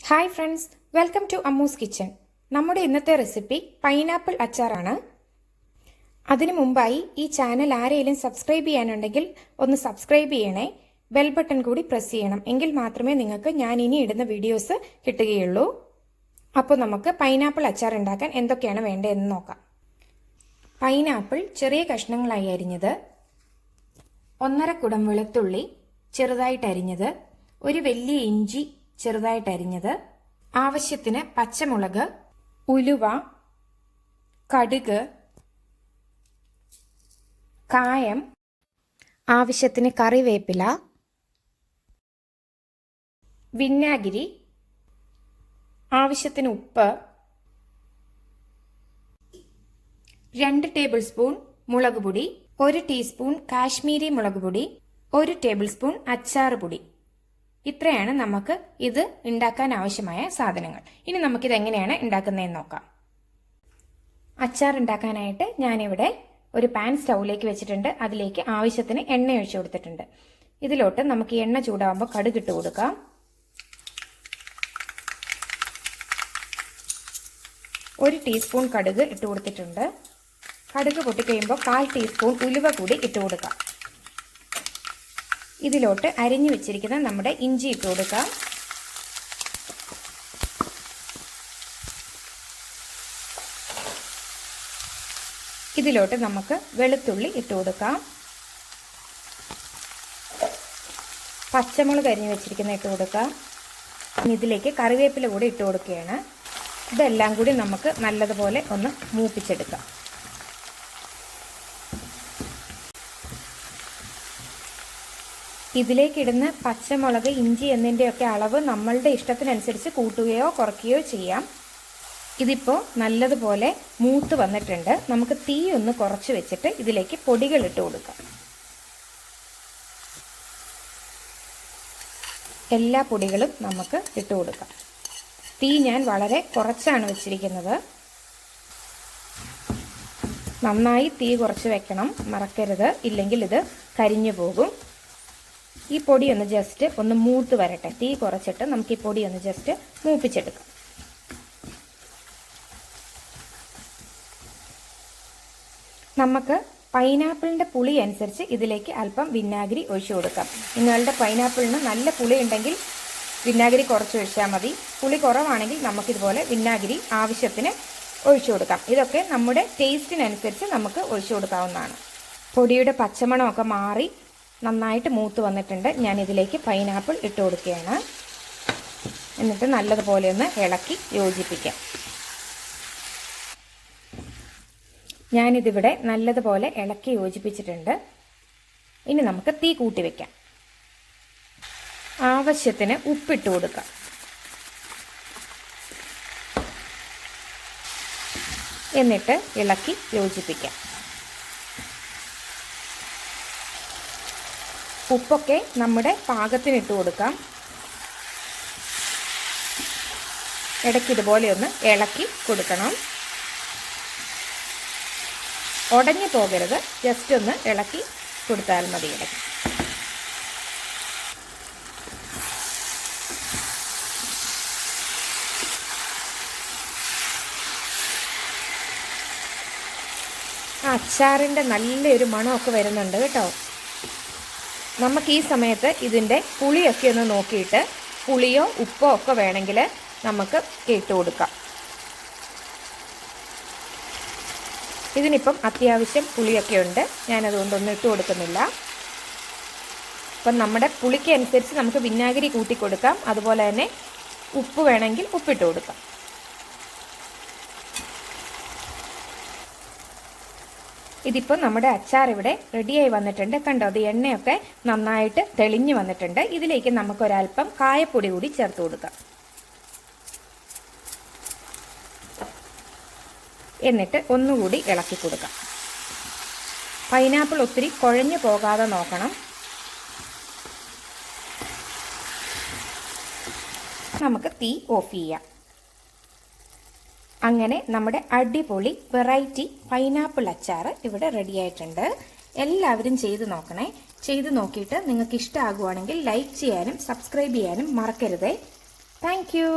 Hi friends, welcome to Ammu's kitchen. നമ്മുടെ ഇന്നത്തെ recipe pineapple അച്ചാറാണ്. അതിനു മുമ്പായി ഈ ചാനൽ ആരെങ്കിലും സബ്സ്ക്രൈബ് ചെയ്യാനുണ്ടെങ്കിൽ ഒന്ന് സബ്സ്ക്രൈബ് ചെയ്യണേ. ബെൽ ബട്ടൺ കൂടി പ്രസ് ചെയ്യണം. എങ്കിൽ മാത്രമേ നിങ്ങൾക്ക് ഞാൻ ഇനി ഇടുന്ന വീഡിയോസ് കിട്ടുകയുള്ളൂ. അപ്പോൾ നമുക്ക് പൈനാപ്പിൾ അച്ചാർ ഉണ്ടാക്കാൻ എന്തൊക്കെയാണ് വേണ്ടതെന്ന് നോക്കാം. പൈനാപ്പിൾ ചെറിയ കഷ്ണങ്ങളായി അരിഞ്ഞത്, 1.5 കുടം വെളുത്തുള്ളി ചെറുതായിട്ട് അരിഞ്ഞത്, ഒരു വലിയ ഇഞ്ചി ചെറുതായിട്ട് അരിഞ്ഞത്, ആവശ്യത്തിന് പച്ചമുളക്, ഉലുവ, കടുക്, കായം, ആവശ്യത്തിന് കറിവേപ്പില, വിനാഗിരി, ആവശ്യത്തിന് ഉപ്പ്, 2 ടേബിൾ സ്പൂൺ മുളക് പൊടി, 1 ടീസ്പൂൺ കാശ്മീരി മുളക് പൊടി, 1 ടേബിൾ സ്പൂൺ അച്ചാർ പൊടി. ഇത്രയാണ് നമുക്ക് ഇത് ഉണ്ടാക്കാൻ ആവശ്യമായ സാധനങ്ങൾ. ഇനി നമുക്കിത് എങ്ങനെയാണ് ഉണ്ടാക്കുന്നതെന്ന് നോക്കാം. അച്ചാർ ഉണ്ടാക്കാനായിട്ട് ഞാനിവിടെ ഒരു പാൻ സ്റ്റൗവിലേക്ക് വെച്ചിട്ടുണ്ട്. അതിലേക്ക് ആവശ്യത്തിന് എണ്ണ ഒഴിച്ചു കൊടുത്തിട്ടുണ്ട്. ഇതിലോട്ട് നമുക്ക് എണ്ണ ചൂടാകുമ്പോൾ കടുക് ഇട്ട് കൊടുക്കാം. ഒരു ടീസ്പൂൺ കടുക് ഇട്ട് കൊടുത്തിട്ടുണ്ട്. കടുക് പൊട്ടിക്കഴിയുമ്പോൾ 1/4 ടീസ്പൂൺ ഉലുവ കൂടി ഇട്ട് കൊടുക്കാം. ഇതിലോട്ട് അരിഞ്ഞു വെച്ചിരിക്കുന്ന നമ്മുടെ ഇഞ്ചി ഇട്ട് കൊടുക്കാം. ഇതിലോട്ട് നമുക്ക് വെളുത്തുള്ളി ഇട്ട് കൊടുക്കാം. പച്ചമുളക് അരിഞ്ഞു വെച്ചിരിക്കുന്ന ഇട്ട് കൊടുക്കാം. ഇതിലേക്ക് കറിവേപ്പില കൂടി ഇട്ട് കൊടുക്കുകയാണ്. ഇതെല്ലാം കൂടി നമുക്ക് നല്ലതുപോലെ ഒന്ന് മൂപ്പിച്ചെടുക്കാം. ഇതിലേക്ക് ഇടുന്ന പച്ചമുളക്, ഇഞ്ചി എന്നിൻ്റെയൊക്കെ അളവ് നമ്മളുടെ ഇഷ്ടത്തിനനുസരിച്ച് കൂട്ടുകയോ കുറയ്ക്കുകയോ ചെയ്യാം. ഇതിപ്പോൾ നല്ലതുപോലെ മൂത്ത് വന്നിട്ടുണ്ട്. നമുക്ക് തീ ഒന്ന് കുറച്ച് വെച്ചിട്ട് ഇതിലേക്ക് പൊടികൾ ഇട്ട് കൊടുക്കാം. എല്ലാ പൊടികളും നമുക്ക് ഇട്ട് കൊടുക്കാം. തീ ഞാൻ വളരെ കുറച്ചാണ് വെച്ചിരിക്കുന്നത്. നന്നായി തീ കുറച്ച് വെക്കണം, മറക്കരുത്, ഇല്ലെങ്കിൽ ഇത് കരിഞ്ഞു പോകും. ഈ പൊടി ഒന്ന് ജസ്റ്റ് ഒന്ന് മൂത്ത് വരട്ടെ. തീ കുറച്ചിട്ട് നമുക്ക് ഈ പൊടി ഒന്ന് ജസ്റ്റ് മൂപ്പിച്ചെടുക്കാം. നമുക്ക് പൈനാപ്പിളിൻ്റെ പുളി അനുസരിച്ച് ഇതിലേക്ക് അല്പം വിനാഗിരി ഒഴിച്ചു കൊടുക്കാം. നിങ്ങളുടെ പൈനാപ്പിളിന് നല്ല പുളി ഉണ്ടെങ്കിൽ വിനാഗിരി കുറച്ച് ഒഴിച്ചാൽ മതി. പുളി കുറവാണെങ്കിൽ നമുക്കിതുപോലെ വിനാഗിരി ആവശ്യത്തിന് ഒഴിച്ചു കൊടുക്കാം. ഇതൊക്കെ നമ്മുടെ ടേസ്റ്റിനനുസരിച്ച് നമുക്ക് ഒഴിച്ചു കൊടുക്കാവുന്നതാണ്. പൊടിയുടെ പച്ചമണമൊക്കെ മാറി നന്നായിട്ട് മൂത്ത് വന്നിട്ടുണ്ട്. ഞാൻ ഇതിലേക്ക് പൈനാപ്പിൾ ഇട്ട് കൊടുക്കുകയാണ്. എന്നിട്ട് നല്ലതുപോലെ ഒന്ന് ഇളക്കി യോജിപ്പിക്കാം. ഞാനിതിവിടെ നല്ലതുപോലെ ഇളക്കി യോജിപ്പിച്ചിട്ടുണ്ട്. ഇനി നമുക്ക് തീ കൂട്ടി വയ്ക്കാം. ആവശ്യത്തിന് ഉപ്പിട്ട് കൊടുക്കാം. എന്നിട്ട് ഇളക്കി യോജിപ്പിക്കാം. ഉപ്പൊക്കെ നമ്മുടെ പാകത്തിന് ഇട്ട് കൊടുക്കാം. ഇടയ്ക്ക് ഇതുപോലെ ഒന്ന് ഇളക്കി കൊടുക്കണം. ഉടഞ്ഞു പോകരുത്, ജസ്റ്റ് ഒന്ന് ഇളക്കി കൊടുത്താൽ മതി. ഇടയ്ക്ക് അച്ചാറിൻ്റെ നല്ലൊരു മണമൊക്കെ വരുന്നുണ്ട് കേട്ടോ. നമുക്ക് ഈ സമയത്ത് ഇതിൻ്റെ പുളിയൊക്കെ ഒന്ന് നോക്കിയിട്ട് പുളിയോ ഉപ്പോ ഒക്കെ വേണമെങ്കിൽ നമുക്ക് ഇട്ട് കൊടുക്കാം. ഇതിനിപ്പം അത്യാവശ്യം പുളിയൊക്കെ ഉണ്ട്, ഞാനതുകൊണ്ടൊന്നും ഇട്ട് കൊടുക്കുന്നില്ല. അപ്പം നമ്മുടെ പുളിക്ക് അനുസരിച്ച് നമുക്ക് വിനാഗിരി കൂട്ടി കൊടുക്കാം. അതുപോലെ തന്നെ ഉപ്പ് വേണമെങ്കിൽ ഉപ്പിട്ട് കൊടുക്കാം. ഇതിപ്പോൾ നമ്മുടെ അച്ചാർ ഇവിടെ റെഡിയായി വന്നിട്ടുണ്ട്. കണ്ടോ, അത് എണ്ണയൊക്കെ നന്നായിട്ട് തെളിഞ്ഞു വന്നിട്ടുണ്ട്. ഇതിലേക്ക് നമുക്കൊരൽപ്പം കായപ്പൊടി കൂടി ചേർത്ത് കൊടുക്കാം. എന്നിട്ട് ഒന്നുകൂടി ഇളക്കി കൊടുക്കാം. പൈനാപ്പിൾ ഒത്തിരി കുഴഞ്ഞു പോകാതെ നോക്കണം. നമുക്ക് തീ ഓഫ് ചെയ്യാം. അങ്ങനെ നമ്മുടെ അടിപൊളി വെറൈറ്റി പൈനാപ്പിൾ അച്ചാർ ഇവിടെ റെഡിയായിട്ടുണ്ട്. എല്ലാവരും ചെയ്ത് നോക്കണേ. ചെയ്ത് നോക്കിയിട്ട് നിങ്ങൾക്ക് ഇഷ്ടമാകുവാണെങ്കിൽ ലൈക്ക് ചെയ്യാനും സബ്സ്ക്രൈബ് ചെയ്യാനും മറക്കരുതേ. Thank you.